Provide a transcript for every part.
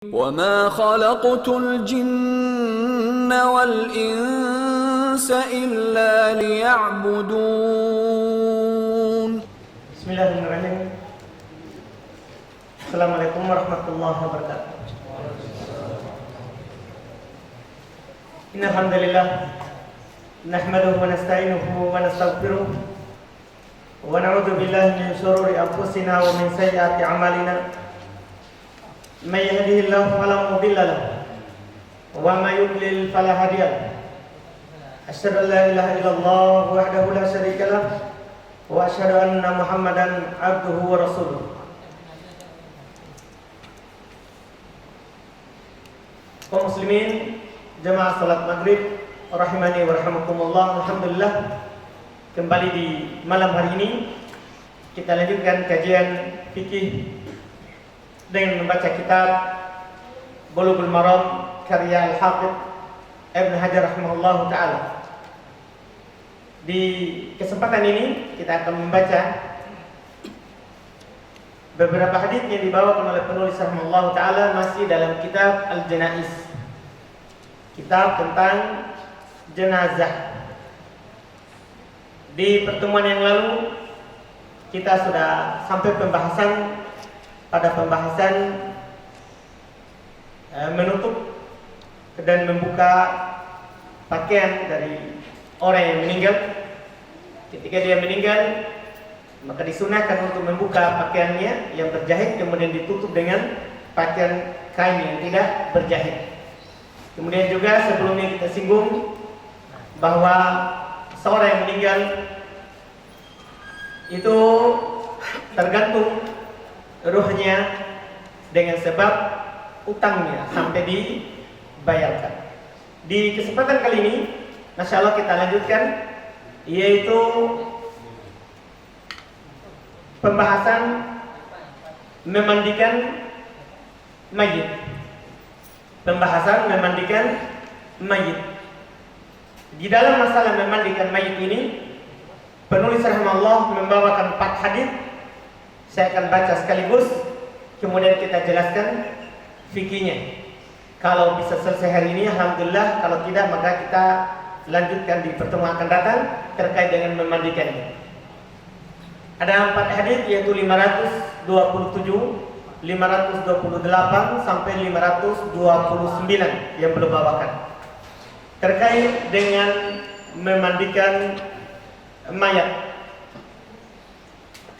وَمَا خَلَقْتُ الْجِنَّ وَالْإِنسَ إِلَّا لِيَعْبُدُونَ. Bismillahirrahmanirrahim. Assalamualaikum warahmatullahi wabarakatuh. Innal hamdalillah nahmaduhu wa nasta'inuhu wa nastaghfiruh wa na'udzu billahi min shururi anfusina wa min sayyiati a'malina. May yahdihillahu fala mudilla lahu wa may yudlil fala hadiya lahu. Asyhadu an la ilaha illallah wahdahu la syarika lahu wa asyhadu anna Muhammadan abduhu wa rasuluh. Kaum muslimin, jamaah salat maghrib rahimani wa rahimakumullah. Alhamdulillah, kembali di malam hari ini kita lanjutkan kajian fikih dengan membaca kitab Bulughul Maram karya Al-Hafidz Ibnu Hajar rahimahullahu taala. Di kesempatan ini kita akan membaca beberapa hadis yang dibawakan oleh penulis rahimahullahu taala masih dalam kitab Al-Janaiz, kitab tentang jenazah. Di pertemuan yang lalu kita sudah sampai pada pembahasan menutup dan membuka pakaian dari orang yang meninggal. Ketika dia meninggal, maka disunahkan untuk membuka pakaiannya yang berjahit, kemudian ditutup dengan pakaian kain yang tidak berjahit. Kemudian juga sebelumnya kita singgung bahwa seorang yang meninggal itu tergantung ruhnya dengan sebab utangnya sampai dibayarkan. Di kesempatan kali ini, masya Allah, kita lanjutkan, yaitu pembahasan memandikan mayit. Pembahasan memandikan mayit. Di dalam masalah memandikan mayit ini, penulis rahimahullah membawakan 4 hadis. Saya akan baca sekaligus, kemudian kita jelaskan fikihnya. Kalau bisa selesai hari ini, alhamdulillah. Kalau tidak, maka kita lanjutkan di pertemuan akan datang terkait dengan memandikannya. Ada 4 hadis, yaitu 527, 528 sampai 529 yang belum bawakan terkait dengan memandikan mayat.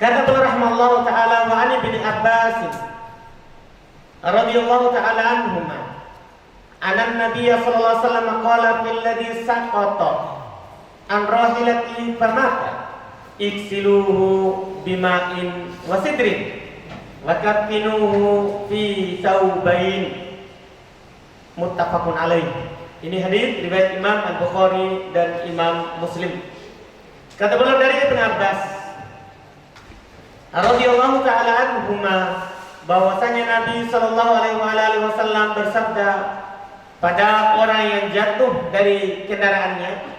Kata beliau rahimahullahu taala, wa ani bin Abbas radhiyallahu taala anhuma anna Nabiy sallallahu alaihi wasallam qala fil ladzi saqata an rahilati famata iksiluhu bima'in wa sidrin wa kafinuhu fi thawbain, muttafaqun alaih. Ini hadis riwayat Imam Al-Bukhari dan Imam Muslim. Kata beliau dari Ibnu Abbas radhiyallahu taala anhuma, bahwasanya Nabi sallallahu alaihi wasallam bersabda pada orang yang jatuh dari kendaraannya,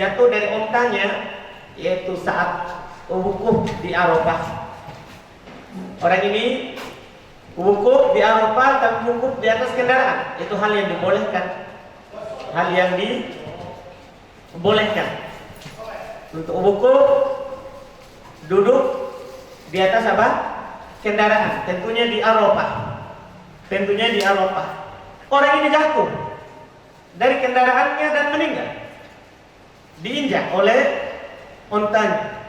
jatuh dari ontanya, yaitu saat wukuf di Arafah. Orang ini wukuf di Arafah dan wukuf di atas kendaraan, itu hal yang dibolehkan. Hal yang dibolehkan untuk wukuf duduk di atas apa? Kendaraan, tentunya di Arafah. Tentunya di Arafah. Orang ini jatuh dari kendaraannya dan meninggal, diinjak oleh ontanya.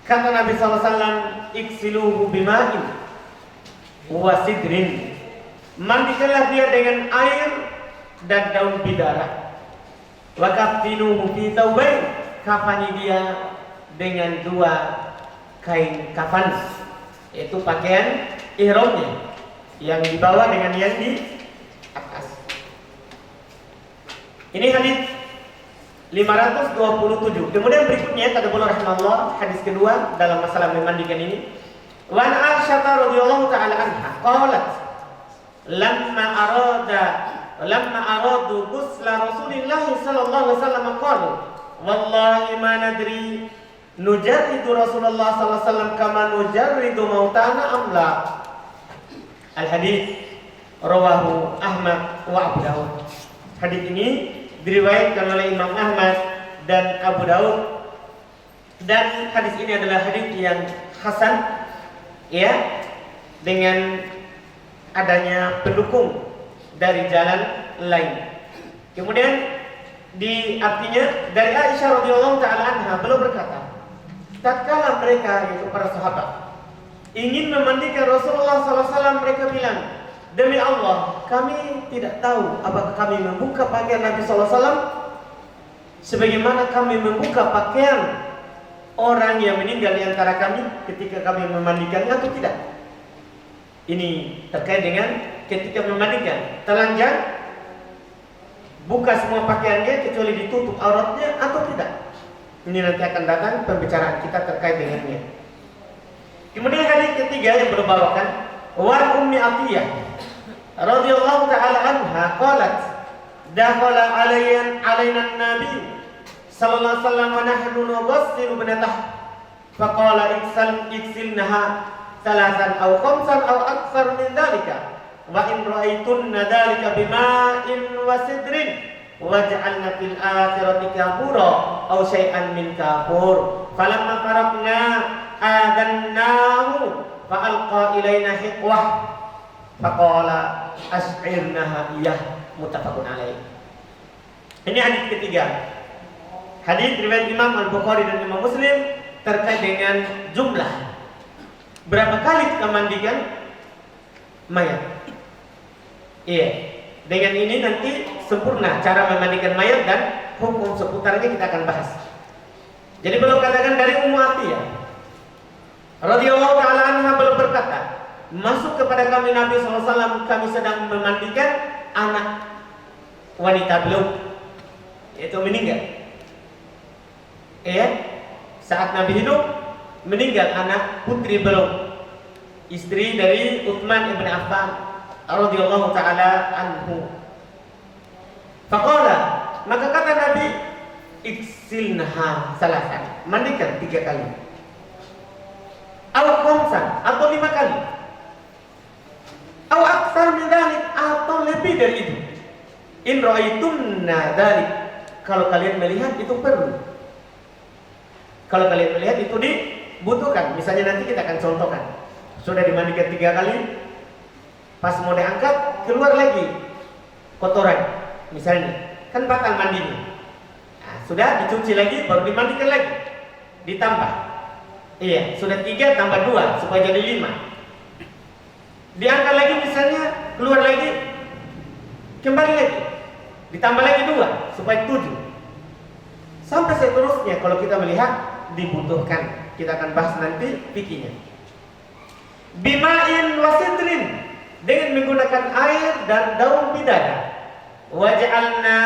Kata Nabi SAW, iksiluhu bima'in wa sidrin, mandikanlah dia dengan air dan daun bidara. Wa kafinuhu fi thawbain, kafani dia dengan 2 kain kafan, yaitu pakaian ihramnya yang dibawa dengan yang di atas. Ini hadis 527. Kemudian berikutnya kata beliau rahimahullah, hadis kedua dalam masalah memandikan ini. Wa an Aisyah radhiyallahu taala anha qalat lamma aradu ghusla Rasulillah sallallahu alaihi wasallam qalu wallahi ma nadri nujarridu Rasulullah sallallahu alaihi wasallam kama nujarridu mautana amla. Al-hadits rawahu Ahmad wa Abu Daud. Hadis ini diriwayatkan oleh Imam Ahmad dan Abu Daud, dan hadis ini adalah hadis yang hasan, ya, dengan adanya pendukung dari jalan lain. Kemudian artinya dari Aisyah radhiyallahu taala anha, beliau berkata, tatkala mereka, yaitu para sahabat, ingin memandikan Rasulullah SAW, mereka bilang, demi Allah, kami tidak tahu apakah kami membuka pakaian Nabi SAW sebagaimana kami membuka pakaian orang yang meninggal di antara kami ketika kami memandikannya atau tidak. Ini terkait dengan ketika memandikan, telanjang, buka semua pakaiannya kecuali ditutup auratnya atau tidak. Ini nanti akan datang pembicaraan kita terkait dengannya. Kemudian hadis ketiga yang berbawakan, wa Ummi Atiyah radhiyallahu taala anha qalat, dakhala alaina an-nabi sallallahu alaihi wasallam wa nahnu nughassilu ibnatah faqala iksilnaha salasan aw khamsan aw aktsar min dhalika wa in ra'aytunna dhalika bima'in wa sidrin waj'alna fil akhirati kafura aw syai'an min kafur falamma faraqna adannahu fa alqa ilaina hiqwah faqala ash'irnaha iyah, muttafaqun alaih. Ini hadis ketiga. Hadis riwayat Imam Al-Bukhari dan Imam Muslim terkait dengan jumlah berapa kali kita mandikan mayat. Iya. Dengan ini nanti sempurna cara memandikan mayat dan hukum seputarnya kita akan bahas. Jadi beliau katakan dari Ummu Atiyah radhiyallahu taala anha, beliau berkata, masuk kepada kami Nabi SAW, kami sedang memandikan anak wanita beliau, yaitu meninggal. Saat Nabi hidup, meninggal anak putri beliau, istri dari Utsman ibn Affan radhiyallahu taala anhu. Faqala, maka kata Nabi, iksilnaha salasan, mandikan 3 kali. Aw khamsan, atau 5 kali. Aw aktsar min dzalik, atau lebih dari itu. In ra'aitunna dzalik, kalau kalian melihat itu perlu. Kalau kalian melihat itu dibutuhkan. Misalnya nanti kita akan contohkan, sudah dimandikan 3 kali, pas mau diangkat keluar lagi kotoran, misalnya, kan batal mandinya. Nah, sudah dicuci lagi, baru dimandikan lagi, ditambah. Iya, sudah 3 tambah 2 supaya jadi 5. Diangkat lagi misalnya, keluar lagi, kembali lagi, ditambah lagi 2 supaya 7. Sampai seterusnya kalau kita melihat dibutuhkan. Kita akan bahas nanti fikihnya. Bima'in wasidrin, dengan menggunakan air dan daun bidara. Waj'alna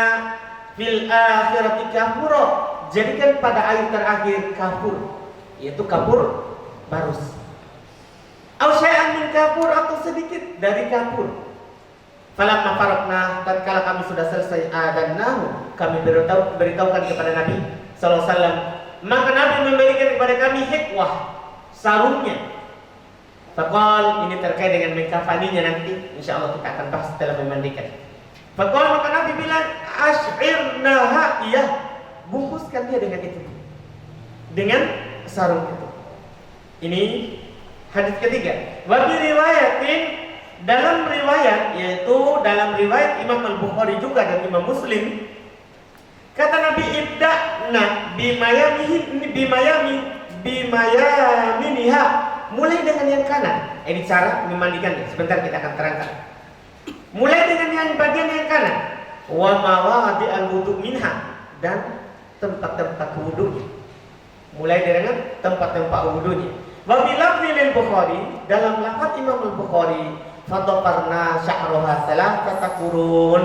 fil akhirati kafura, jadikan pada air terakhir kafur, yaitu kafur barus. Aw syai'an min kafur, atau sedikit dari kafur. Falamma faraqna, tatkala kami sudah selesai adannahu, kami beritahukan kepada Nabi sallallahu alaihi wasallam, maka Nabi memberikan kepada kami hiqwah, sarungnya. Faqal, ini terkait dengan mengkafaninya nanti, insyaallah kita akan bahas setelah memandikan. Faqal, maka Nabi bilang, ash'irnaha iyah, bungkuskan dia dengan itu, dengan sarung itu. Ini hadis ketiga. Wa bi riwayatin, dalam riwayat, yaitu dalam riwayat Imam Al-Bukhari juga dan Imam Muslim, kata Nabi, ibda'na bimayaminiha, mulai dengan yang kanan. Ini cara memandikannya, sebentar kita akan terangkan. Mulai dengan yang bagian yang kanan. Wa mawadi al-wudu minha, dan tempat-tempat wudunya. Mulai dengan tempat-tempat wudunya. Wa bilafzi lil Bukhari, dalam lafaz Imam Al-Bukhari, fadafarna sya'raha salasata qurun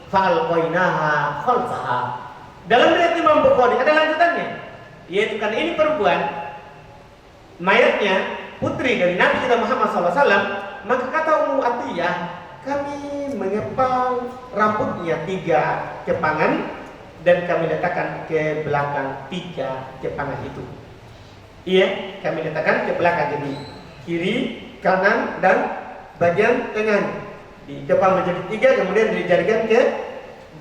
fa'alqainaha khalfaha. Dalam riwayat Imam Bukhari ada lanjutannya, yaitu karena ini perempuan, mayatnya putri dari Nabi kita Muhammad SAW, maka kata Ummu Atiyah, kami mengepal rambutnya 3 kepangan dan kami letakkan ke belakang 3 kepangan itu. Iya, kami letakkan ke belakang, jadi kiri, kanan, dan bagian tengah. Dikepal menjadi 3, kemudian dijadikan ke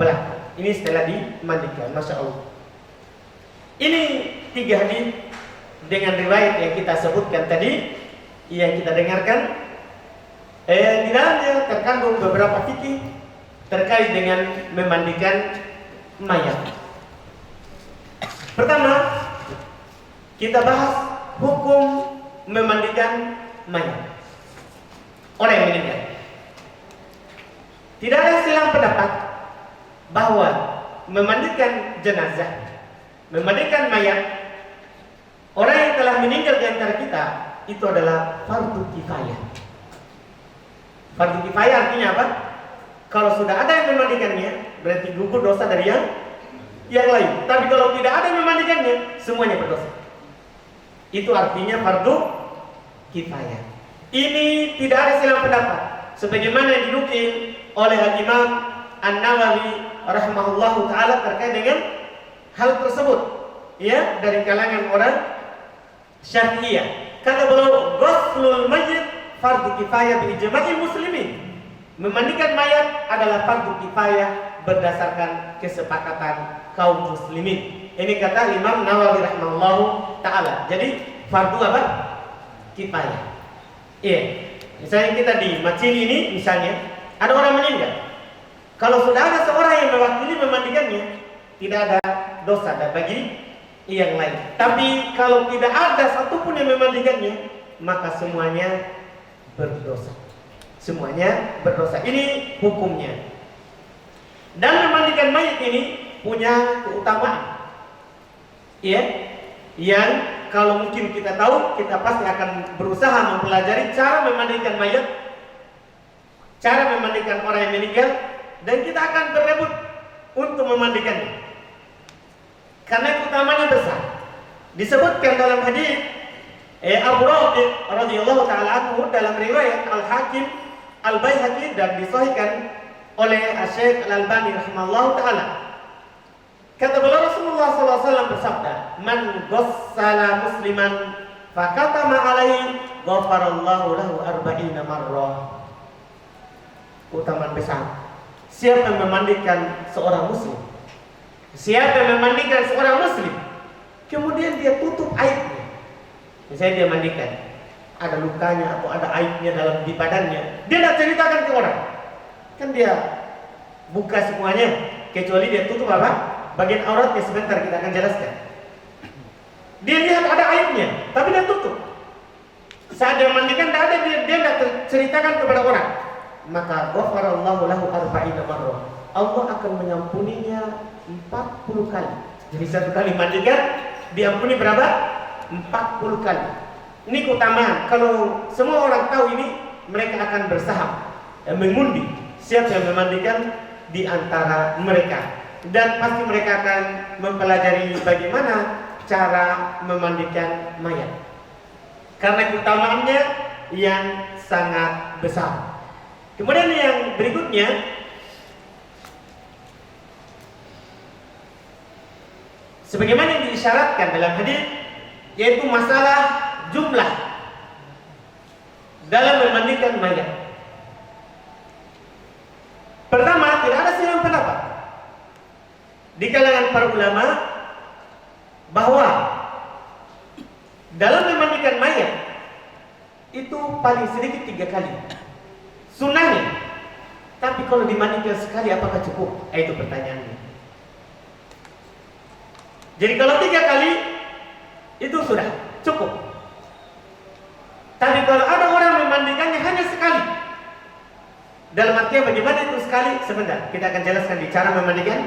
belakang. Ini setelah dimandikan. Masya Allah. Ini 3 hadis dengan riwayat yang kita sebutkan tadi, yang kita dengarkan. Di dalamnya terkandung beberapa fikih terkait dengan memandikan mayat. Pertama, kita bahas hukum memandikan mayat orang yang meninggal. Tidak ada silang pendapat bahwa memandikan jenazah, memandikan mayat orang yang telah meninggal di antara kita itu adalah fardu kifayah. Fardu kifayah artinya apa? Kalau sudah ada yang memandikannya, berarti gugur dosa dari yang lain. Tapi kalau tidak ada yang memandikannya, semuanya berdosa. Itu artinya fardu kifayah. Ini tidak ada silang pendapat, sebagaimana yang dinukil oleh Al-Imam An-Nawawi rahimahullahu taala terkait dengan hal tersebut, ya, dari kalangan orang Syafi'iyah. Kata beliau, ghuslul mayyit fardu kifayah bi ijma'il muslimin. Memandikan mayat adalah fardu kifayah berdasarkan kesepakatan kaum muslimin. Ini kata Imam Nawawi rahimahullahu taala. Jadi fardu apa? Kifayah. Iya. Misalnya kita di masjid ini misalnya ada orang meninggal. Kalau sudah ada seorang yang mewakili memandikannya, tidak ada dosa bagi yang lain. Tapi kalau tidak ada satupun yang memandikannya, maka semuanya berdosa. Semuanya berdosa. Ini hukumnya. Dan memandikan mayat ini punya keutamaan. Ya, yang kalau mungkin kita tahu, kita pasti akan berusaha mempelajari cara memandikan mayat, cara memandikan orang yang meninggal, dan kita akan berebut untuk memandikannya. Karena keutamanya besar. Disebutkan dalam hadis Abu Rafi radhiyallahu taala anhu dalam riwayat Al-Hakim Al-Baihaqi dan disahihkan oleh Syekh Al-Albani rahimahullahu taala. Kata beliau Rasulullah SAW bersabda, "Man ghassala musliman fakatama alaihi ghafarallahu lahu arba'ina marrah." Keutamaan besar. Siapa yang memandikan seorang muslim? Siapa yang memandikan seorang muslim? Kemudian dia tutup aibnya. Misalnya dia mandikan, ada lukanya atau ada aibnya di badannya, dia tidak ceritakan ke orang. Kan dia buka semuanya, kecuali dia tutup apa? Bagian auratnya sebentar kita akan jelaskan. Dia lihat ada aibnya, tapi dia tutup. Saat dia mandikan tidak ada, dia tidak ceritakan kepada orang. Maka ghafarallahu lahu arba'ina marrah. Allah akan mengampuninya 40 kali. Jadi satu kali mandikan diampuni berapa? 40 kali. Ini keutamaan. Kalau semua orang tahu ini, mereka akan bersaham mengundi siapa yang memandikan di antara mereka. Dan pasti mereka akan mempelajari bagaimana cara memandikan mayat. Karena keutamaannya yang sangat besar. Kemudian yang berikutnya, sebagaimana yang diisyaratkan dalam hadis, yaitu masalah jumlah dalam memandikan mayat. Pertama, tidak ada silang pendapat di kalangan para ulama bahwa dalam memandikan mayat itu paling sedikit 3 kali sunnahnya. Tapi kalau dimandikan sekali apakah cukup? Itu pertanyaannya. Jadi kalau 3 kali itu sudah cukup. Tapi kalau ada orang memandikannya hanya sekali, dalam artian bagaimana itu sekali? Sebentar, kita akan jelaskan di cara memandikan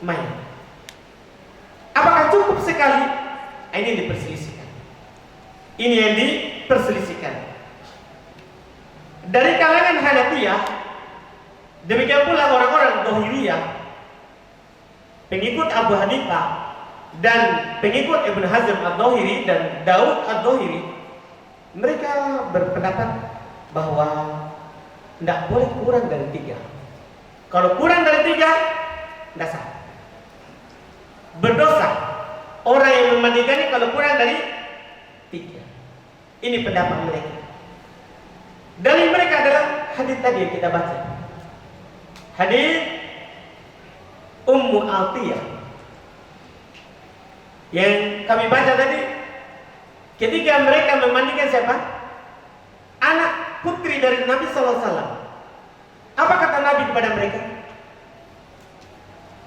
mayat. Apakah cukup sekali? Ini yang diperselisihkan. Ini yang diperselisihkan. Dari kalangan Hanafiyah, demikian pula orang-orang Dhahiriyah, pengikut Abu Hanifah dan pengikut Ibn Hazm Ad-Dhahiri dan Daud Ad-Dhahiri, mereka berpendapat bahwa tidak boleh kurang dari 3. Kalau kurang dari 3, tidak sah. Berdosa orang yang memandikannya kalau kurang dari 3. Ini pendapat mereka. Dalil mereka adalah hadis tadi yang kita baca. Hadis Ummu Atiyah yang kami baca tadi, ketika mereka memandikan siapa? Anak putri dari Nabi SAW. Apa kata Nabi kepada mereka?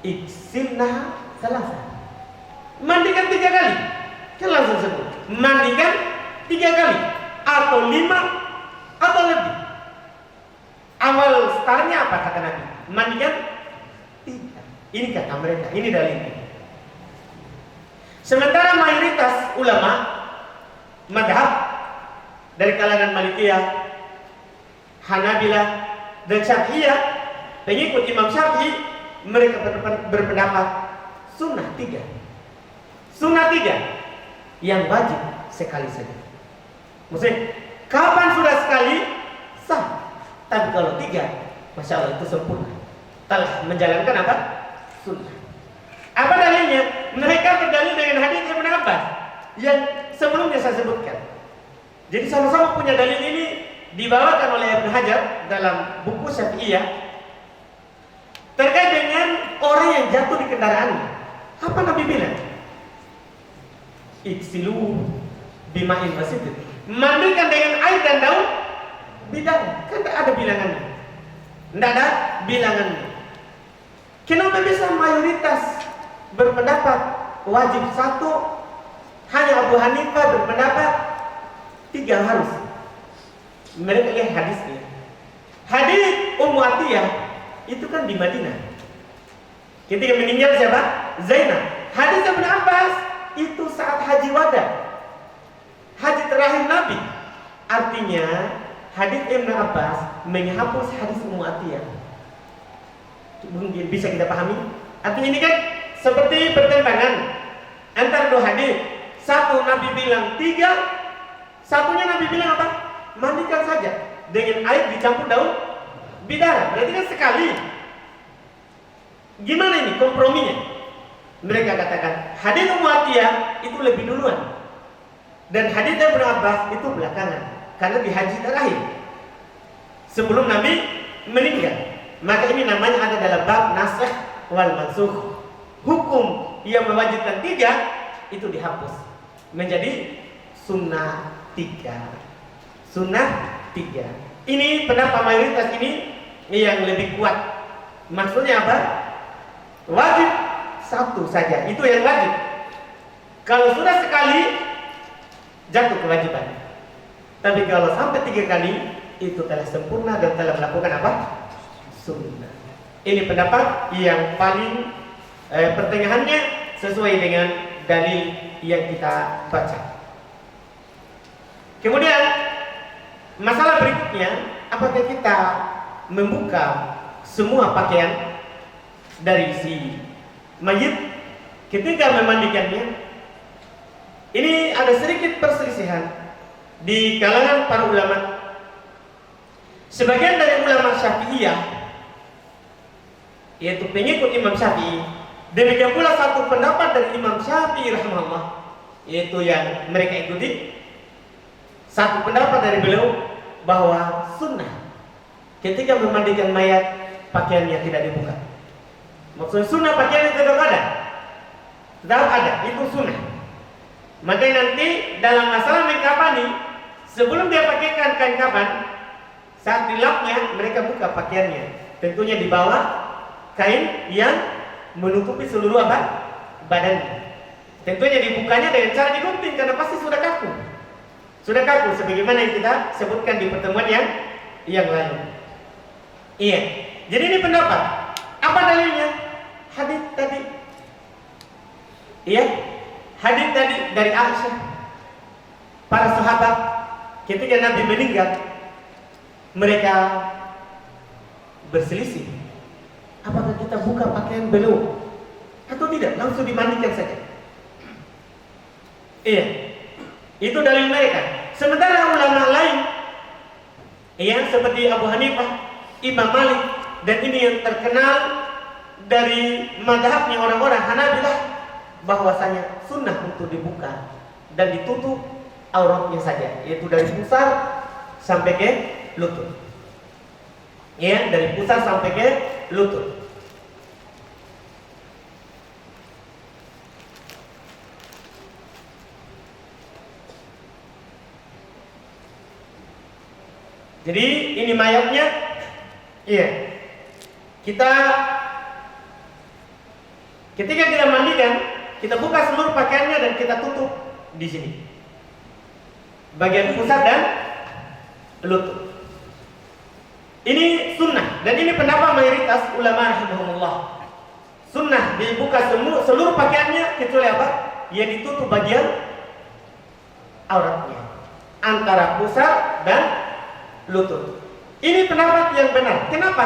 Iksilna salasa. Mandikan 3 kali. Kan langsung sebut. Mandikan 3 kali. Atau 5 atau lebih. Awal startnya apa kata Nabi? Mandikan 3. Ini kata mereka. Ini dalilnya. Sementara mayoritas ulama madhab dari kalangan Malikiyah, Hanabilah, dan Syafi'iyah, pengikut Imam Syafi'i, mereka berpendapat sunnah 3. Sunnah 3 yang wajib sekali saja. Maksudnya kapan sudah sekali sah. Tapi kalau 3, Masya Allah itu sempurna. Telah menjalankan apa? Sunnah. Apa dalilnya? Mereka berdalil dengan hadis Ibnu Abbas yang sebelumnya saya sebutkan. Jadi sama-sama punya dalil ini dibawakan oleh Ibnu Hajar dalam buku Syafi'iyah terkait dengan orang yang jatuh di kendaraannya. Apa Nabi bilang? Iksilu bima'in wasid. Mandikan dengan air dan daun bidang. Kan tidak ada bilangannya. Tidak ada bilangannya. Kenapa bisa mayoritas berpendapat wajib 1, hanya Abu Hanifah berpendapat 3 harus? Mereka lihat hadisnya. Hadis Ummu Atiyah itu kan di Madinah. Ketika meninggal siapa? Zainab. Hadis Ibnu Abbas itu saat haji wada, haji terakhir Nabi. Artinya hadis Ibnu Abbas menghapus hadis Ummu Atiyah. Mungkin bisa kita pahami. Artinya ini kan seperti pertentangan antara 2 hadis. Satu Nabi bilang 3, satunya Nabi bilang apa? Mandikan saja dengan air dicampur daun bidara. Berarti kan sekali. Gimana ini komprominya? Mereka katakan hadis Ummu Atiyah itu lebih duluan dan hadis Ibnu Abbas itu belakangan karena di haji terakhir sebelum Nabi meninggal. Maka ini namanya ada dalam bab nasakh wal mansukh. Hukum yang mewajibkan 3 itu dihapus menjadi sunnah 3. Sunnah 3. Ini pendapat mayoritas ini yang lebih kuat. Maksudnya apa? Wajib 1 saja, itu yang wajib. Kalau sudah sekali jatuh kewajiban. Tapi kalau sampai 3 kali itu telah sempurna dan telah melakukan apa? Sunnah. Ini pendapat yang paling pertengahannya sesuai dengan dalil yang kita baca. Kemudian masalah berikutnya, apakah kita membuka semua pakaian dari si mayit ketika memandikannya? Ini ada sedikit perselisihan di kalangan para ulama. Sebagian dari ulama Syafi'iyah, yaitu pengikut Imam Syafi'i, demikian pula satu pendapat dari Imam Syafi'i rahimahullah, yaitu yang mereka ikuti, satu pendapat dari beliau bahwa sunnah ketika memandikan mayat pakaiannya tidak dibuka. Maksudnya sunnah pakaiannya tetap ada, itu sunnah. Maka nanti dalam masalah mengkafani, sebelum dia pakaikan kain kafan, saat dilapnya mereka buka pakaiannya, tentunya di bawah kain yang menutupi seluruh apa? Badannya. Tentunya dibukanya dengan cara digunting karena pasti sudah kaku. Sudah kaku sebagaimana yang kita sebutkan di pertemuan yang lalu. Iya. Jadi ini pendapat. Apa dalilnya? Hadis tadi. Iya. Hadis tadi dari Aisyah. Para sahabat ketika Nabi meninggal, mereka berselisih. Apakah kita buka pakaian beliau atau tidak? Langsung dimandikan saja. Iya. Itu dalil mereka. Sementara ulama lain yang seperti Abu Hanifah, Imam Malik, dan ini yang terkenal dari madhabnya orang-orang Hanabilah, bahwasanya sunnah untuk dibuka dan ditutup auratnya saja, yaitu dari pusar sampai ke lutut. Ya, dari pusar sampai ke lutut. Jadi ini mayatnya, iya. Ketika kita mandikan, kita buka seluruh pakaiannya dan kita tutup di sini, bagian pusat dan lutut. Ini sunnah dan ini pendapat mayoritas ulama rahimahumullah. Sunnah dibuka seluruh pakaiannya kecuali apa? Yang ditutup bagian auratnya antara pusat dan lutut. Ini pendapat yang benar. Kenapa?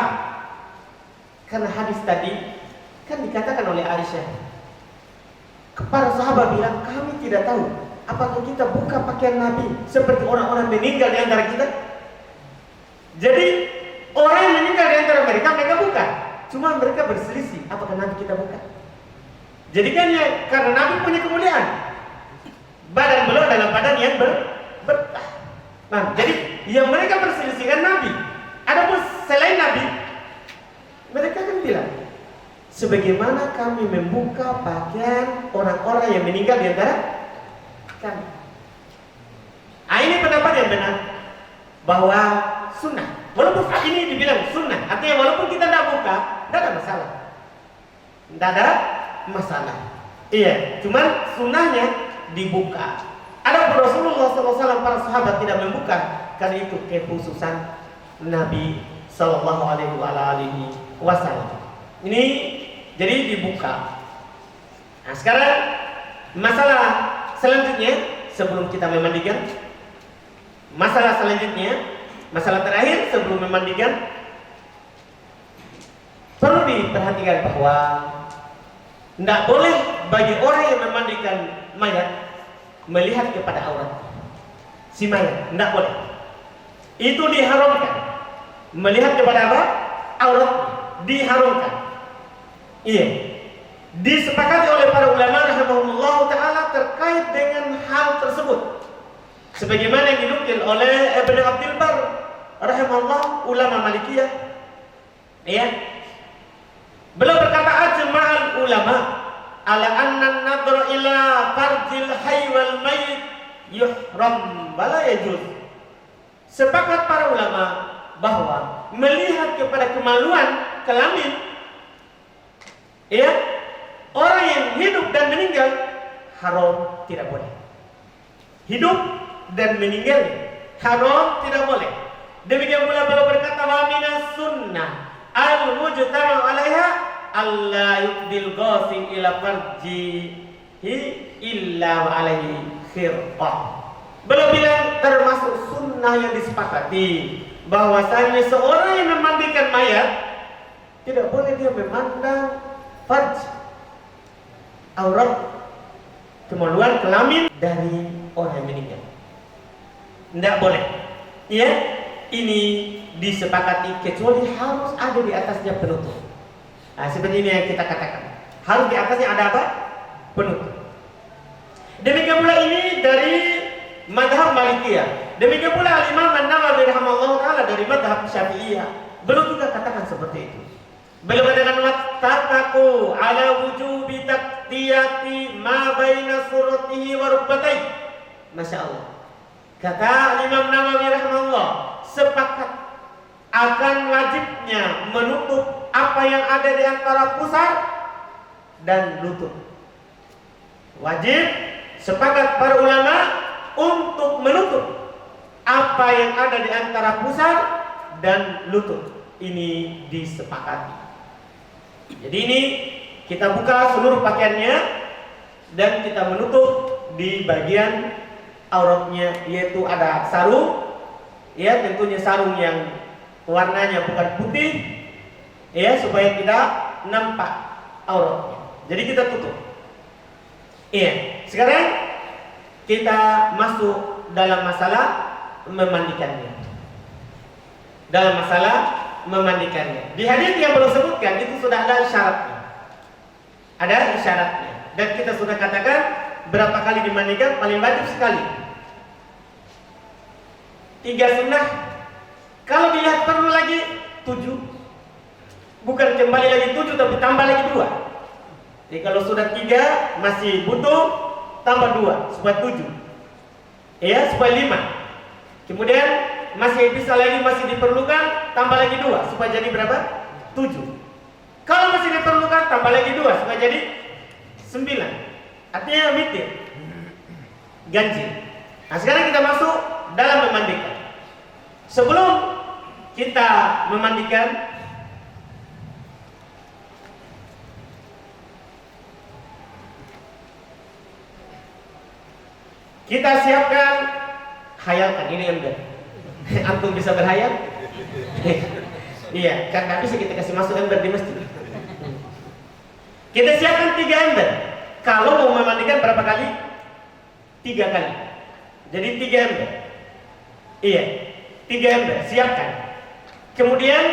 Karena hadis tadi kan dikatakan oleh Aisyah, para sahabat bilang, kami tidak tahu apakah kita buka pakaian Nabi seperti orang-orang meninggal di antara kita. Jadi orang yang meninggal di antara mereka buka, cuma mereka berselisih apakah Nabi kita buka. Jadi kan ya, karena Nabi punya kemuliaan, badan beliau dalam badan yang berkah. Nah, jadi yang mereka berselisihkan Nabi. Adapun selain Nabi, mereka kan bilang, sebagaimana kami membuka pakaian orang-orang yang meninggal di antara kami. Ini pendapat yang benar, bahwa sunnah. Walaupun ini dibilang sunnah, artinya walaupun kita tidak buka, tidak ada masalah. Tidak ada masalah. Iya, cuman sunnahnya dibuka. Ada Rasulullah SAW, para sahabat tidak membuka, karena itu kekhususan Nabi SAW. Ini jadi dibuka. Nah, sekarang masalah selanjutnya sebelum kita memandikan, masalah terakhir sebelum memandikan, perlu diperhatikan bahwa tidak boleh bagi orang yang memandikan mayat melihat kepada aurat si mayat, tidak boleh. Itu diharamkan. Melihat kepada apa? Aurat diharamkan. Iya. Disepakati oleh para ulama rahimahullah taala terkait dengan hal tersebut. Sebagaimana yang dinukil oleh Ibnu Abdul Bar rahimahullah, ulama Malikiyah. Ya. Beliau berkata, ajma'al ulama ala anna an-nadra ila farjil hayy wal mayyit yuhram wala yajuz. Sepakat para ulama bahwa melihat kepada kemaluan kelamin, ya, orang yang hidup dan meninggal haram, tidak boleh. Hidup dan meninggal haram, tidak boleh. Demikian pula beliau berkata, wa minas sunnah al-mujtama 'alaiha alla yuqdil ghasil ila farjihi illa wa 'alaihi khirqah. Beliau bilang termasuk sunnah yang disepakati bahwasanya seorang yang memandikan mayat tidak boleh dia memandang farj, aurat, kemaluan kelamin dari orang yang meninggal. Tidak boleh. Ya, ini disepakati kecuali harus ada di atasnya penutup. Nah, seperti ini yang kita katakan. Harus di atasnya ada apa? Penutup. Demikian pula ini dari madhab Malikiyah. Demikian pula Imam An-Nawawi rahimahullah taala dari madhab Syafi'iyah. Beliau juga katakan seperti itu. Beliau katakan, wattaqu ala wujubi taqtiyati ma baina suratihi wa rukbatayhi. Masya Allah. Kata Imam Nawawi rahimahullah, sepakat akan wajibnya menutup apa yang ada di antara pusar dan lutut. Wajib, sepakat para ulama untuk menutup apa yang ada di antara pusar dan lutut. Ini disepakati. Jadi ini kita buka seluruh pakaiannya dan kita menutup di bagian auratnya, yaitu ada sarung, ya, tentunya sarung yang warnanya bukan putih, ya, supaya tidak nampak auratnya. Jadi kita tutup. Iya. Sekarang kita masuk dalam masalah memandikannya. Di hadis yang belum sebutkan itu sudah ada syaratnya. Ada syaratnya. Dan kita sudah katakan berapa kali dimandikan, paling wajib sekali. 3 sunnah Kalau dilihat perlu lagi 7. Bukan kembali lagi 7 tapi tambah lagi 2. Jadi kalau sudah 3 masih butuh tambah 2 supaya 7. Ya, supaya 5. Kemudian masih bisa lagi, masih diperlukan tambah lagi 2 supaya jadi berapa? 7. Kalau masih diperlukan tambah lagi 2 supaya jadi 9. Artinya witir, ganjil. Nah, sekarang kita masuk dalam memandikan. Sebelum kita memandikan, kita siapkan, hayalkan ini ember. Antum bisa berhayal? Iya, kan tapi kita kasih masuk ember di masjid. Kita siapkan 3 ember. Kalau mau memandikan berapa kali? 3 kali. Jadi 3 ember. Iya, 3 ember siapkan. Kemudian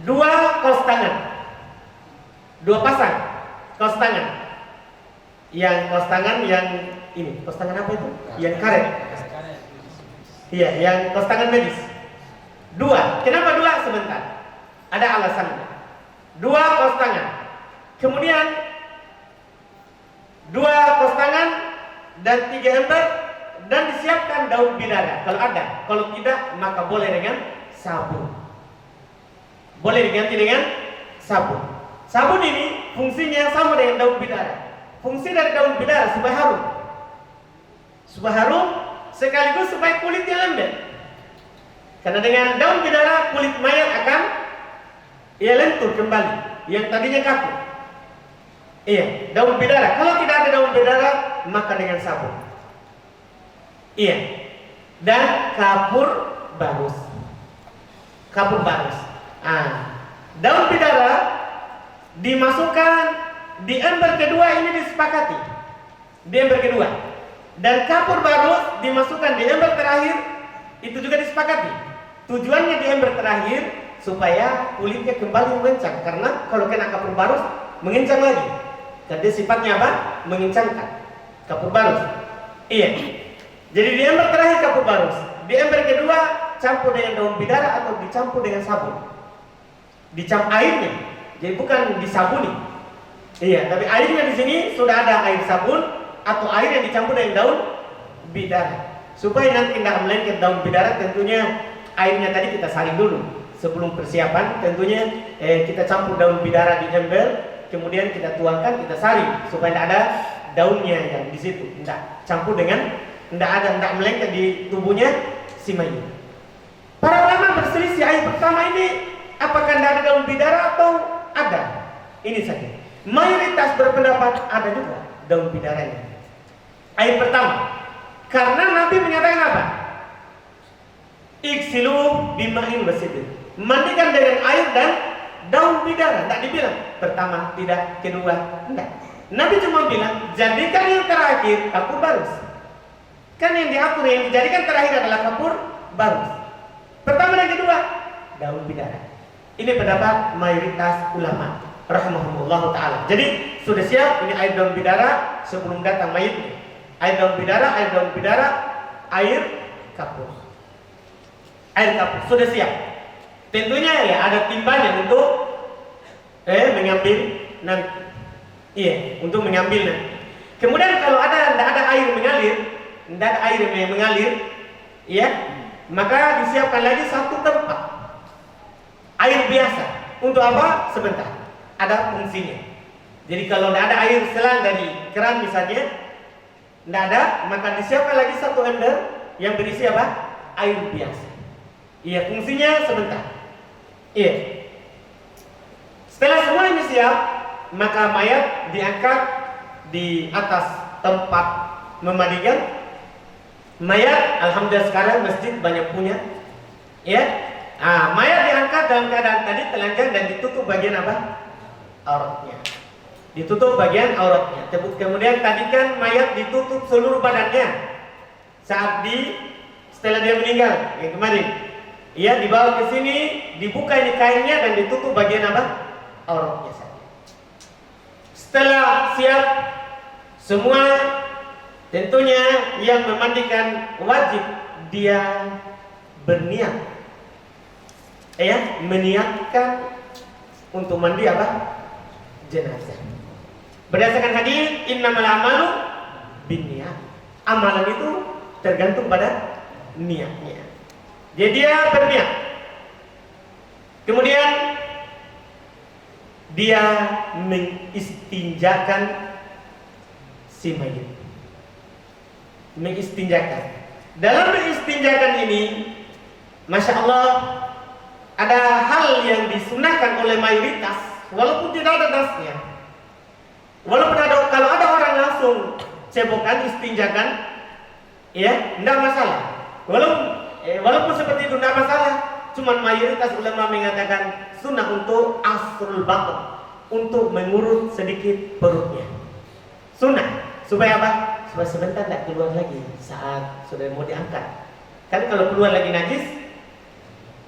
2 kaos tangan, 2 pasang kaos tangan. Yang kaos tangan yang ini, kaos tangan apa itu? Yang karet. Iya, yang kaos tangan medis. 2. Kenapa 2? Sebentar. Ada alasannya. 2 kaos tangan. Kemudian 2 kaos tangan dan 3 ember, dan disiapkan daun bidara kalau ada. Kalau tidak maka boleh dengan sabun. Boleh diganti dengan sabun. Sabun ini fungsinya sama dengan daun bidara. Fungsi dari daun bidara supaya harum. Supaya harum sekaligus supaya kulitnya lembek. Karena dengan daun bidara kulit mayat akan lentur kembali yang tadinya kaku. Iya, daun bidara. Kalau tidak ada daun bidara maka dengan sabun. Iya. Dan kapur barus. Kapur barus. Daun bidara dimasukkan di ember kedua, ini disepakati. Di ember kedua. Dan kapur barus dimasukkan di ember terakhir, itu juga disepakati. Tujuannya di ember terakhir supaya kulitnya kembali mengencang, karena kalau kena kapur barus mengencang lagi. Jadi sifatnya apa? Mengencangkan. Kapur barus. Iya. Jadi di ember terakhir kapur barus, di ember kedua campur dengan daun bidara atau dicampur dengan sabun. Dicampur airnya, jadi bukan disabuni. Iya, tapi airnya di sini sudah ada air sabun atau air yang dicampur dengan daun bidara. Supaya nanti tidak melengket daun bidara, tentunya airnya tadi kita saring dulu sebelum persiapan. Tentunya kita campur daun bidara di ember, kemudian kita tuangkan, kita saring supaya tidak ada daunnya yang di situ. Tidak campur dengan, tidak melengket di tubuhnya si mayit. Para ulama berselisih air pertama ini apakah tidak ada daun bidara atau ada. Ini saja. Mayoritas berpendapat ada juga daun bidaranya. Air pertama. Karena Nabi menyatakan apa? Iksilu bima'in wasidin. Mandikan dengan air dan daun bidara. Tidak dibilang pertama, tidak, kedua, tidak. Nabi cuma bilang jadikan yang terakhir kapur barus. Kan yang diatur, yang dijadikan terakhir adalah kapur barus. Pertama dan kedua daun bidara. Ini pendapat mayoritas ulama rahimahumullah ta'ala. Jadi sudah siap ini air daun bidara sebelum datang mayitnya. Air daun bidara, air kapur. Air kapur sudah siap. Tentunya ya ada timbanya untuk mengambil nanti. Iya, untuk mengambil nanti. Kemudian kalau tidak ada air mengalir, tidak ada air yang mengalir, ya, maka disiapkan lagi satu tempat air biasa. Untuk apa? Sebentar. Ada fungsinya. Jadi kalau tidak ada air selang dari keran misalnya, tidak ada, maka disiapkan lagi satu ember yang berisi apa? Air biasa. Iya, fungsinya sebentar. Iya. Setelah semua ini siap, maka mayat diangkat di atas tempat memandikan. Mayat, alhamdulillah sekarang masjid banyak punya. Ya. Mayat diangkat dalam keadaan tadi telanjang dan ditutup bagian apa? Auratnya. Ditutup bagian auratnya. Kemudian tadi kan mayat ditutup seluruh badannya saat setelah dia meninggal yang kemarin. Ia dibawa ke sini, dibuka ini kainnya dan ditutup bagian apa? Auratnya saja. Setelah siap semua, tentunya yang memandikan wajib dia berniat meniatkan untuk mandi apa? Jenazah. Berdasarkan hadis, innamal a'malu binniyat. Amalan itu tergantung pada niatnya. Jadi dia berniat. Kemudian dia mengistinjakan si mayit. Mengistinjakan. Dalam mengistinjakan ini, Masya Allah, ada hal yang disunahkan oleh mayoritas, walaupun tidak ada nasnya. Walaupun kalau ada orang langsung cebokan, istinjakan, ya, tidak masalah. Walaupun seperti itu tidak masalah. Cuman mayoritas ulama mengatakan sunnah untuk asrul batn, untuk mengurut sedikit perutnya. Sunnah supaya apa? Supaya sebentar tidak keluar lagi saat sudah mau diangkat. Kan kalau keluar lagi najis,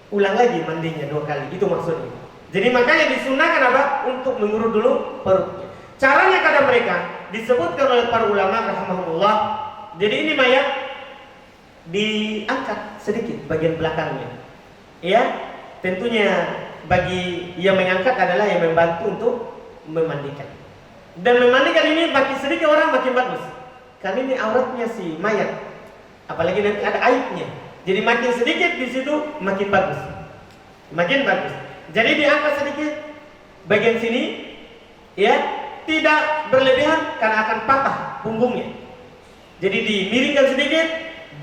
ulang lagi mandinya 2 kali. Itu maksudnya. Jadi makanya disunahkan apa? Untuk mengurut dulu perutnya. Caranya kata mereka disebutkan oleh para ulama rahimahullah. Jadi ini mayat diangkat sedikit bagian belakangnya. Ya, tentunya bagi yang mengangkat adalah yang membantu untuk memandikan. Dan memandikan ini makin sedikit orang makin bagus. Karena ini auratnya si mayat. Apalagi nanti ada aibnya. Jadi makin sedikit di situ makin bagus. Makin bagus. Jadi diangkat sedikit bagian sini, ya, tidak berlebihan karena akan patah punggungnya. Jadi dimiringkan sedikit,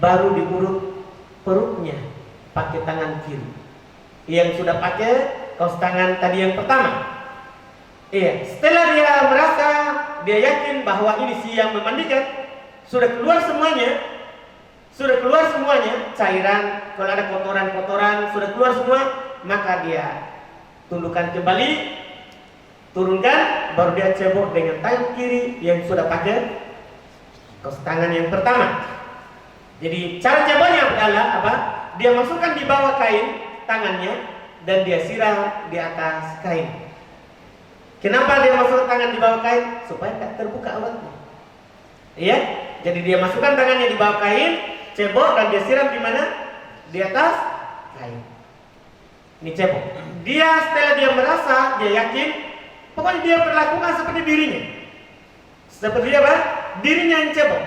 baru diurut perutnya pakai tangan kiri. Yang sudah pakai kaos tangan tadi yang pertama. Iya, setelah dia merasa, dia yakin bahwa ini si yang memandikan, sudah keluar semuanya, cairan, kalau ada kotoran-kotoran sudah keluar semua, maka dia tundukkan kembali, turunkan, baru dia cebok dengan tangan kiri yang sudah pakai kaos tangan yang pertama. Jadi cara ceboknya adalah apa? Dia masukkan di bawah kain tangannya dan dia siram di atas kain. Kenapa dia masukkan tangan di bawah kain? Supaya tidak terbuka auratnya. Iya? Jadi dia masukkan tangannya di bawah kain, cebok, dan dia siram di mana? Di atas kain. Ini cebok. Dia setelah dia merasa, dia yakin, pokoknya dia perlakukan seperti dirinya. Seperti apa? Dirinya yang cebok.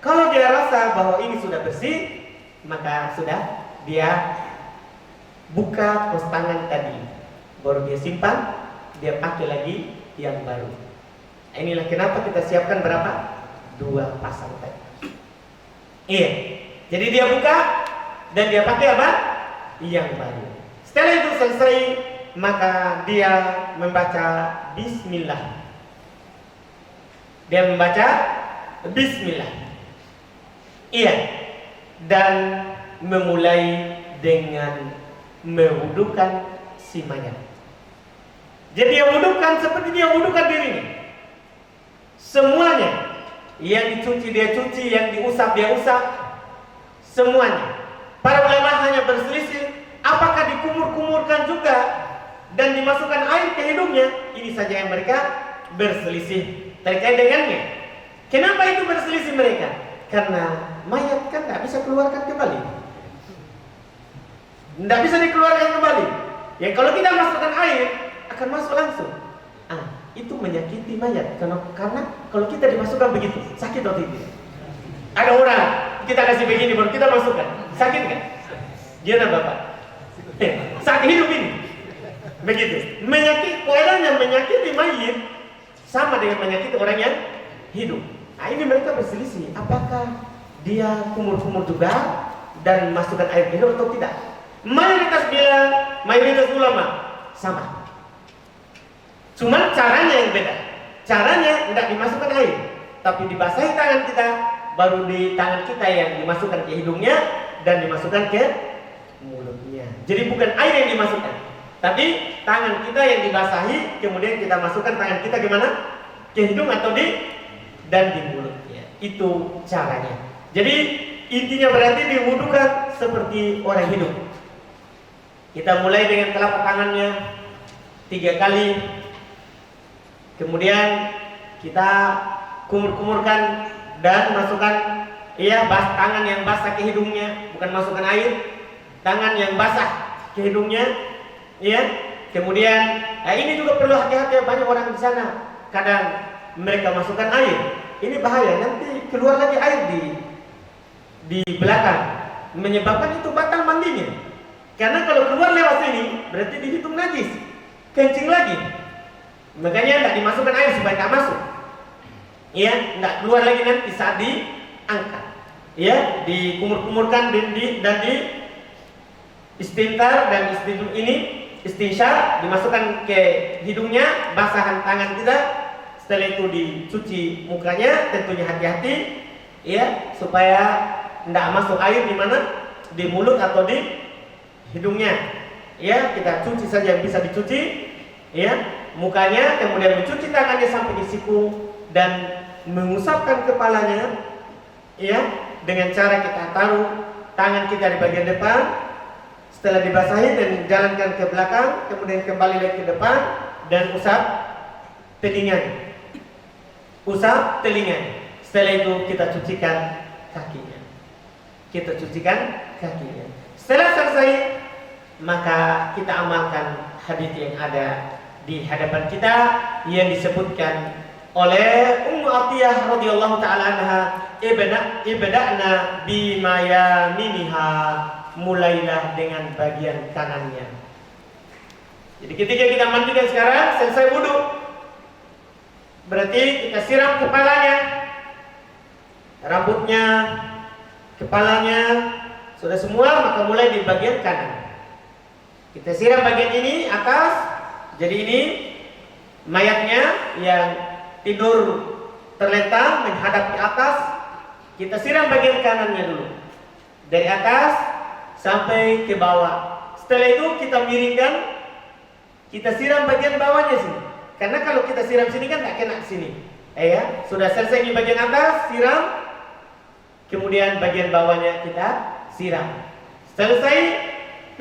Kalau dia rasa bahwa ini sudah bersih, maka sudah dia buka kaos tangan tadi, baru dia simpan, dia pakai lagi yang baru. Inilah kenapa kita siapkan berapa? 2 pasang tadi. Iya. Jadi dia buka dan dia pakai apa? Yang baru. Setelah itu selesai, maka dia membaca Bismillah. Dia membaca Bismillah. Iya. Dan memulai dengan mewudukan si mayat. Jadi dia wudukan seperti dia wudukan dirinya. Semuanya, yang dicuci dia cuci, yang diusap dia usap, semuanya. Para ulama hanya berselisih, apakah dikumur-kumurkan juga dan dimasukkan air ke hidungnya? Ini saja yang mereka berselisih terkait dengannya. Kenapa itu berselisih mereka? Karena mayat kan tidak bisa keluarkan kembali. Tidak bisa dikeluarkan kembali. Ya kalau kita masukkan air, akan masuk langsung. Itu menyakiti mayat. Karena kalau kita dimasukkan begitu, sakit atau tidak? Ada orang kita kasih begini baru kita masukkan, sakit kan? Gimana Bapak? Saat hidup ini, begitu. Menyakiti mayit sama dengan menyakiti orang yang hidup. Ini mereka berselisih. Apakah dia kumur-kumur juga dan masukkan air hidup atau tidak? Mayoritas ulama sama. Cuman caranya yang beda. Caranya tidak dimasukkan air, tapi dibasahi tangan kita, baru di tangan kita yang dimasukkan ke hidungnya dan dimasukkan ke mulutnya. Jadi bukan air yang dimasukkan, tapi tangan kita yang dibasahi, kemudian kita masukkan tangan kita gimana? Ke hidung atau di mulutnya. Itu caranya. Jadi intinya berarti diwudukan seperti orang hidup. Kita mulai dengan telapak tangannya 3 kali. Kemudian kita kumur-kumurkan dan masukkan tangan yang basah ke hidungnya, bukan masukkan air. Tangan yang basah ke hidungnya, ya. Kemudian ini juga perlu hati-hati, banyak orang di sana kadang mereka masukkan air. Ini bahaya, nanti keluar lagi air di belakang, menyebabkan itu batal mandinya. Karena kalau keluar lewat sini berarti dihitung najis, kencing lagi. Makanya tidak dimasukkan air supaya tidak masuk. Ya, tidak keluar lagi nanti saat diangkat. Ya, dikumur-kumurkan dan di istintar dan istinsyar dimasukkan ke hidungnya, basahan tangan kita. Setelah itu dicuci mukanya, tentunya hati-hati, ya, supaya tidak masuk air di mana, di mulut atau di hidungnya. Ya, kita cuci saja yang bisa dicuci, ya, mukanya, kemudian mencuci tangannya sampai di siku dan mengusapkan kepalanya, ya, dengan cara kita taruh tangan kita di bagian depan, setelah dibasahi dan jalankan ke belakang, kemudian kembali lagi ke depan dan usap telinganya. Usap telinganya. Setelah itu kita cucikan kakinya. Kita cucikan kakinya. Setelah selesai, maka kita amalkan hadis yang ada di hadapan kita yang disebutkan oleh Ummu Atiyah radhiyallahu taala anha, ibda'na bima yaminiha, mulailah dengan bagian kanannya. Jadi ketika kita mandikan sekarang, selesai wudu, berarti kita siram kepalanya, rambutnya, kepalanya, sudah semua, maka mulai di bagian kanan. Kita siram bagian ini atas. Jadi ini mayatnya yang tidur terlentang menghadap ke atas. Kita siram bagian kanannya dulu, dari atas sampai ke bawah. Setelah itu kita miringkan, kita siram bagian bawahnya sini. Karena kalau kita siram sini kan tak kena sini. Ya, sudah selesai di bagian atas siram, kemudian bagian bawahnya kita siram. Selesai,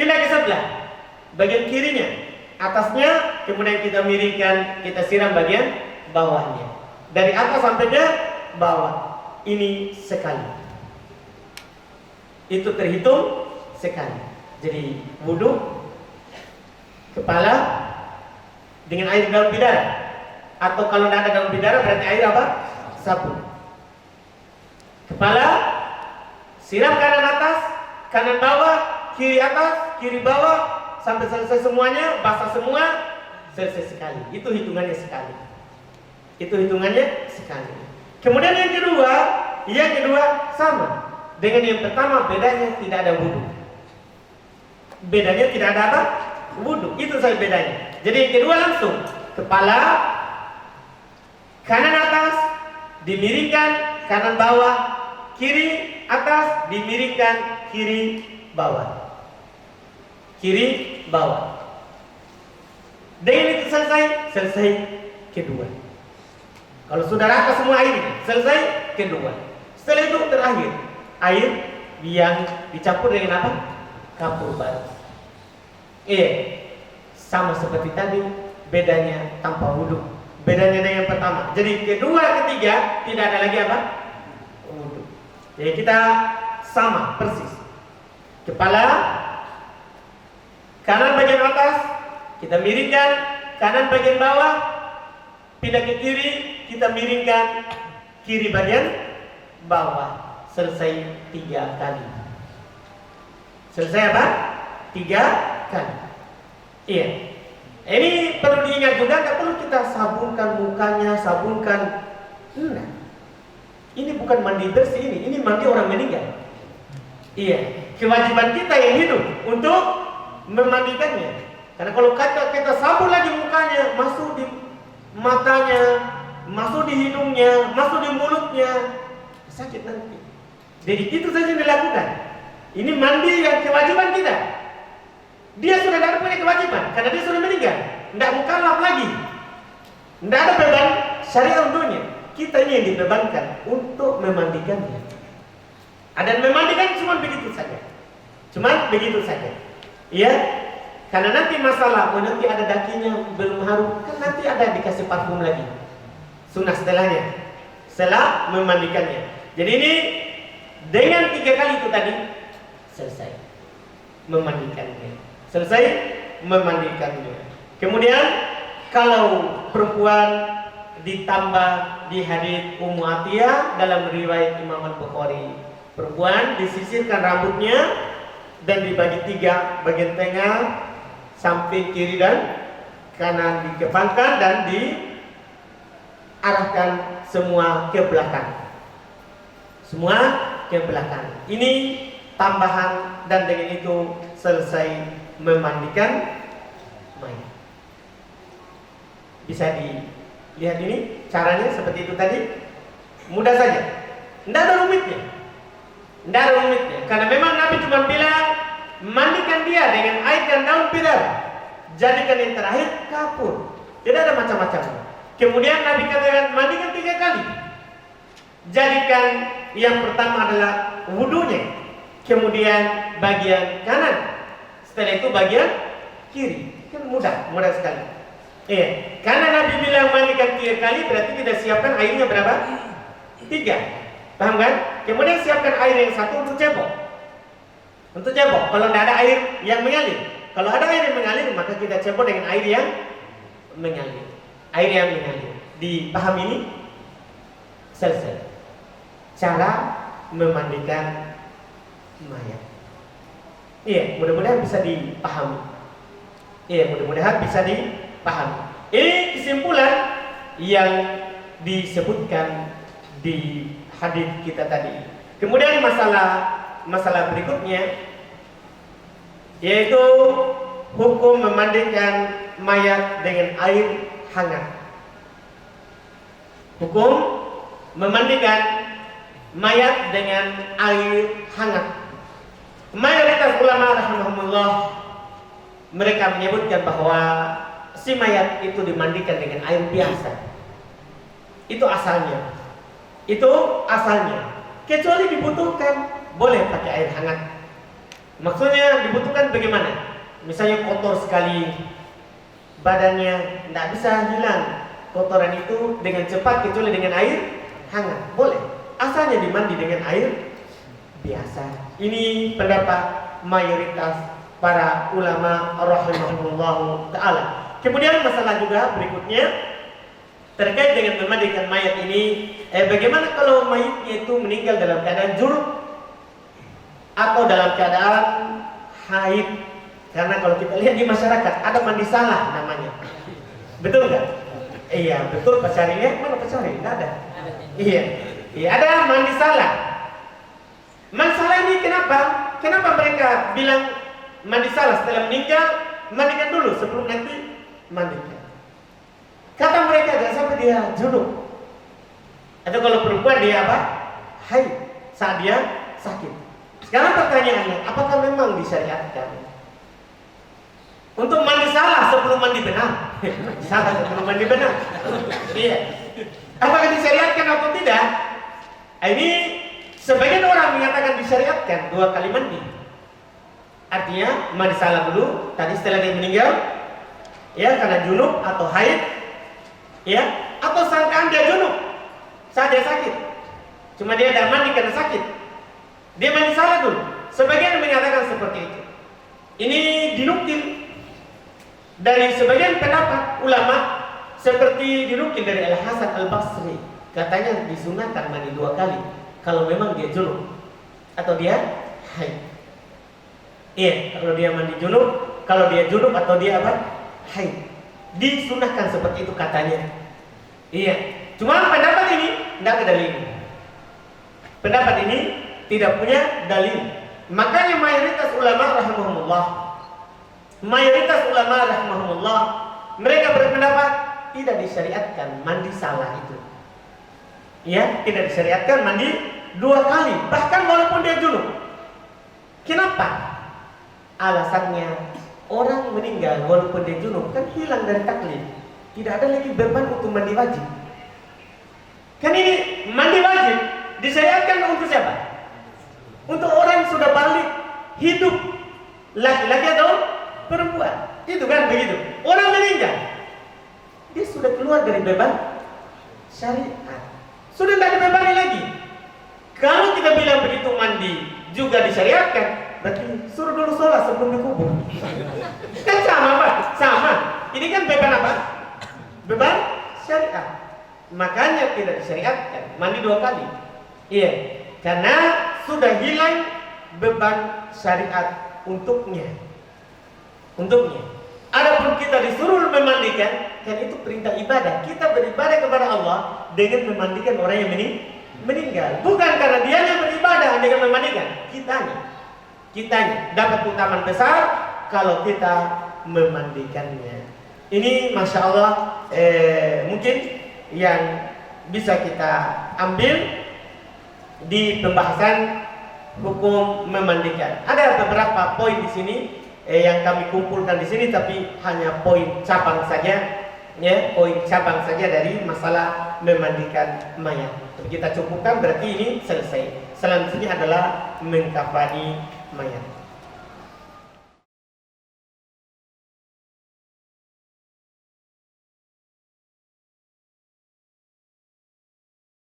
pindah ke sebelah bagian kirinya, atasnya, kemudian kita miringkan, kita siram bagian bawahnya. Dari atas sampai ke bawah. Ini sekali. Itu terhitung sekali. Jadi wudu, kepala dengan air daun bidara, atau kalau tidak ada daun bidara berarti air apa? Sabun. Kepala siram kanan atas, kanan bawah, kiri atas, kiri bawah, sampai selesai semuanya, basah semua, selesai sekali. Itu hitungannya sekali. Itu hitungannya sekali. Kemudian yang kedua sama dengan yang pertama, bedanya tidak ada wudu. Bedanya tidak ada apa? Wudu. Itu saja bedanya. Jadi yang kedua langsung kepala kanan atas dimiringkan, kanan bawah, kiri atas dimiringkan, kiri bawah. Kiri bawah. Dengan itu selesai kedua. Kalau sudah rata semua air, selesai kedua. Setelah itu terakhir, air yang dicampur dengan apa? Kapur baru. Sama seperti tadi, bedanya tanpa wudu. Bedanya dengan yang pertama. Jadi kedua, ketiga tidak ada lagi apa? Wudu. Jadi kita sama persis. Kepala kanan bagian atas kita miringkan, kanan bagian bawah pindah ke kiri, kita miringkan, kiri bagian bawah. Selesai 3 kali. Selesai apa? 3 kali. Iya. Ini perlu diingat juga, tidak perlu kita sabunkan mukanya, sabunkan. Nah, ini bukan mandi bersih, ini mandi orang meninggal. Iya. Kewajiban kita yang hidup untuk memandikannya. Karena kalau kita sabun lagi mukanya, masuk di matanya, masuk di hidungnya, masuk di mulutnya, sakit nanti. Jadi itu saja yang dilakukan. Ini mandi yang kewajiban kita. Dia sudah tidak punya kewajiban karena dia sudah meninggal, tidak mukallaf lagi, tidak ada beban syariat untuknya. Kita ini yang dibebankan untuk memandikannya. Dan memandikan cuma begitu saja, ya. Karena nanti masalah, nanti ada dakinya belum harum, kan nanti ada dikasih parfum lagi. Sunnah setelahnya, setelah memandikannya. Jadi ini dengan 3 kali itu tadi selesai memandikannya. Selesai memandikannya. Kemudian kalau perempuan ditambah di hadits Ummu Atiyah dalam riwayat Imam Al-Bukhari, perempuan disisirkan rambutnya dan dibagi 3, bagian tengah, samping kiri dan kanan dikepangkan dan diarahkan semua ke belakang. Semua ke belakang. Ini tambahan dan dengan itu selesai memandikan mayat. Bisa dilihat ini caranya seperti itu tadi. Mudah saja. Tidak ada rumitnya. Tidak ada rumitnya. Karena memang Nabi cuma bilang mandikan dia dengan air dan daun bidara. Jadikan yang terakhir kapur. Tidak ada macam-macam. Kemudian Nabi katakan mandikan 3 kali. Jadikan yang pertama adalah wudunya, kemudian bagian kanan, setelah itu bagian kiri. Kan mudah sekali. Iya, karena Nabi bilang mandikan 3 kali, berarti kita siapkan airnya berapa? 3. Paham kan? Kemudian siapkan air yang 1 untuk cebok. Untuk cebok. Kalau tidak ada air yang mengalir, kalau ada air yang mengalir, maka kita cebok dengan air yang mengalir. Air yang mengalir. Dipahami ini? Selesai. Cara memandikan mayat. Iya, mudah-mudahan bisa dipahami. Ini kesimpulan yang disebutkan di hadis kita tadi. Kemudian masalah berikutnya yaitu hukum memandikan mayat dengan air hangat. Hukum memandikan mayat dengan air hangat. Mayoritas ulama rahimahumullah mereka menyebutkan bahwa si mayat itu dimandikan dengan air biasa. Itu asalnya. Kecuali dibutuhkan, boleh pakai air hangat. Maksudnya dibutuhkan bagaimana? Misalnya kotor sekali badannya, tidak bisa hilang kotoran itu dengan cepat kecuali dengan air hangat. Boleh. Asalnya dimandi dengan air biasa. Ini pendapat mayoritas para ulama rahimahumullah ta'ala. Kemudian masalah juga berikutnya terkait dengan memandikan mayat ini. Bagaimana kalau mayatnya itu meninggal dalam keadaan junub atau dalam keadaan haid? Karena kalau kita lihat di masyarakat ada mandi salah namanya. Betul nggak? Iya, betul. Pak Syari lihat mana Pak Syari? Nggak ada. Iya, ada mandi salah. Mandi salah ini kenapa? Kenapa mereka bilang mandi salah setelah meninggal? Mandikan dulu sebelum nanti mandikan. Kata mereka jangan sampai dia junub. Atau kalau perempuan dia apa? Haid saat dia sakit. Sekarang pertanyaannya, apakah memang disyariatkan untuk mandi salah sebelum mandi benar? Salah sebelum mandi benar. Iya. Apakah disyariatkan atau tidak? Ini sebagian orang menyatakan disyariatkan 2 kali mandi. Artinya mandi salah dulu, tadi setelah dia meninggal, ya karena junub atau haid, ya atau sangkaan dia junub saat dia sakit. Cuma dia tidak mandi karena sakit. Dia mandi salah dulu. Sebagian menyatakan seperti itu. Ini dinukil dari sebagian pendapat ulama, seperti dinukil dari Al-Hasan Al-Basri. Katanya disunahkan mandi 2 kali kalau memang dia junub atau dia haid. Iya, kalau dia mandi junub, kalau dia junub atau dia apa? Haid. Disunahkan seperti itu katanya. Iya. Cuma pendapat ini tidak ada dalil. Pendapat ini tidak punya dalil. Makanya mayoritas ulama rahimahumullah mereka berpendapat tidak disyariatkan mandi salah itu. Ya, tidak disyariatkan mandi 2 kali, bahkan walaupun dia junub. Kenapa? Alasannya orang meninggal walaupun dia junub kan hilang dari taklif. Tidak ada lagi beban untuk mandi wajib. Kan ini mandi wajib disyariatkan untuk siapa? Untuk orang yang sudah balik hidup, laki-laki atau perempuan. Itu kan begitu. Orang meninggal, dia sudah keluar dari beban syariat. Sudah tidak dibebani lagi. Kalau kita bilang begitu mandi juga disyariatkan, Berarti suruh dulu sholat sebelum dikubur. Kan sama Pak, sama. Ini kan beban apa? Beban syariat. Makanya tidak disyariatkan mandi 2 kali. Iya, karena sudah hilang beban syariat untuknya. Adapun kita disuruh memandikan, kan itu perintah ibadah. Kita beribadah kepada Allah dengan memandikan orang yang meninggal. Bukan karena dia yang beribadah dengan memandikan. Kitanya dapat keutamaan besar kalau kita memandikannya. Ini Masya Allah mungkin yang bisa kita ambil di pembahasan hukum memandikan. Ada beberapa poin di sini yang kami kumpulkan di sini, tapi hanya poin cabang saja, ya, poin cabang saja dari masalah memandikan mayat. Kita cukupkan, berarti ini selesai. Selanjutnya adalah mengkafani mayat.